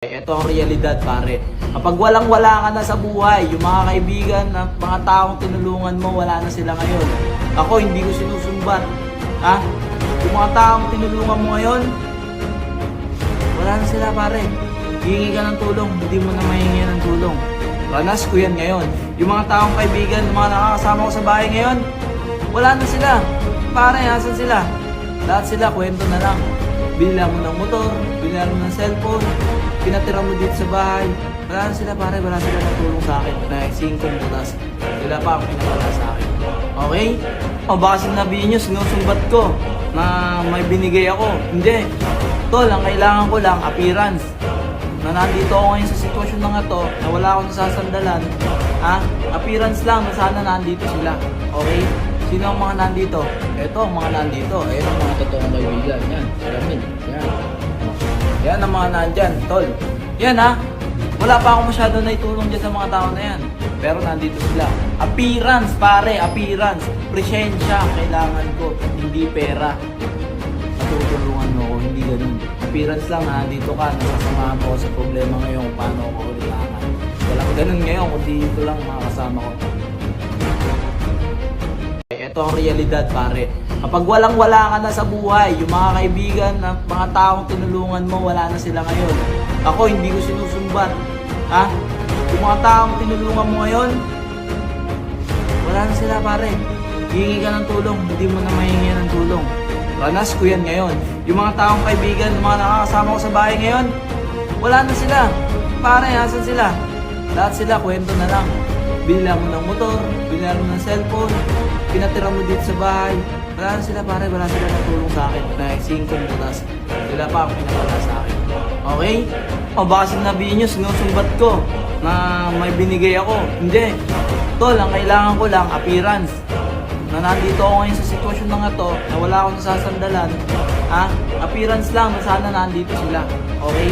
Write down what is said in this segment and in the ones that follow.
Ito ang realidad, pare. Kapag walang-wala ka na sa buhay, yung mga kaibigan, mga taong tinulungan mo, wala na sila ngayon. Ako, hindi ko sinusumbat. Ha? Yung mga taong tinulungan mo ngayon, wala na sila, pare. Hihingi ka ng tulong, hindi mo na mahingi ng tulong. Ranas ko yan ngayon. Yung mga taong kaibigan, yung mga nakakasama ko sa bahay ngayon, wala na sila. Pare, asan sila? Lahat sila, kwento na lang. Binila mo ng motor, binila mo ng cellphone, pinatira mo dito sa bahay. Wala na sila, pare, wala sila natulong sa akin. Na 5 butas, wala pa akong pinakala sa akin. Okay? O baka sinabihin nyo, sinusumbat ko na may binigay ako. Hindi. Tol, ang kailangan ko lang, appearance. Na nandito ako ngayon sa sitwasyon na nga to, na wala akong nasasandalan. Ha? Appearance lang na sana nandito sila. Okay? Sino ang mga nandito? Ito ang mga nandito. Ito ang mga totoong kaibigan. Yan. Salamin. Yan. Yan ang mga nandyan, tol. Yan ha. Wala pa ako masyado na itulong dyan sa mga tao na yan. Pero nandito sila. Appearance, pare. Appearance. Presensya. Kailangan ko. Hindi pera. Tutulungan mo ako. Hindi ganun. Appearance lang ha. Dito ka. Nasasamahan mo sa problema ngayon. Paano ako ulilangan. Walang ganun ngayon. Kundi ito lang mga kasama ko. Ito ang realidad, pare. Kapag walang-wala ka na sa buhay, yung mga kaibigan, mga taong tinulungan mo, wala na sila ngayon. Ako, hindi ko sinusumbat. Ha? Yung mga taong tinulungan mo ngayon, wala na sila, pare. Hihingi ka ng tulong, hindi mo na mahingi ng tulong. Ranas ko yan ngayon. Yung mga taong kaibigan, yung mga nakakasama ko sa bahay ngayon, wala na sila. Pare, asan sila? Lahat sila, kwento na lang. Binila mo ng motor, binila mo ng cellphone, pinatira mo dito sa bahay. Wala na sila, pare, wala sila natulong sa akin. Na 5 butas, wala pa akong pinakala sa akin. Okay? O baka sinabihin nyo, sinusumbat ko na may binigay ako. Hindi. Tol, ang kailangan ko lang, appearance. Na nandito ako ngayon sa sitwasyon na nga to, na wala akong nasasandalan. Ha? Appearance lang na sana nandito sila. Okay?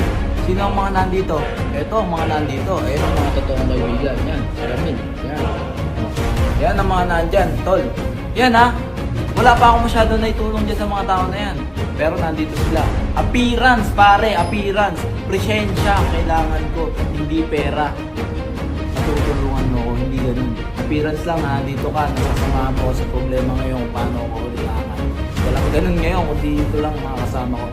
Sino ang mga nandito? Ito ang mga nandito. Ito ang mga totoong kaibigan. Yan. Salamin. Yan. Yan ang mga nandyan, tol. Yan ha. Wala pa ako masyado na itulong dyan sa mga tao na yan. Pero nandito sila. Appearance, pare. Appearance. Presensya. Kailangan ko. Hindi pera. Tutulungan mo ako. Hindi ganun. Appearance lang ha. Dito ka. Nasasamahan mo sa problema ngayon. Paano ako ulilangan. Walang ganun ngayon. Kundi ito lang mga kasama ko.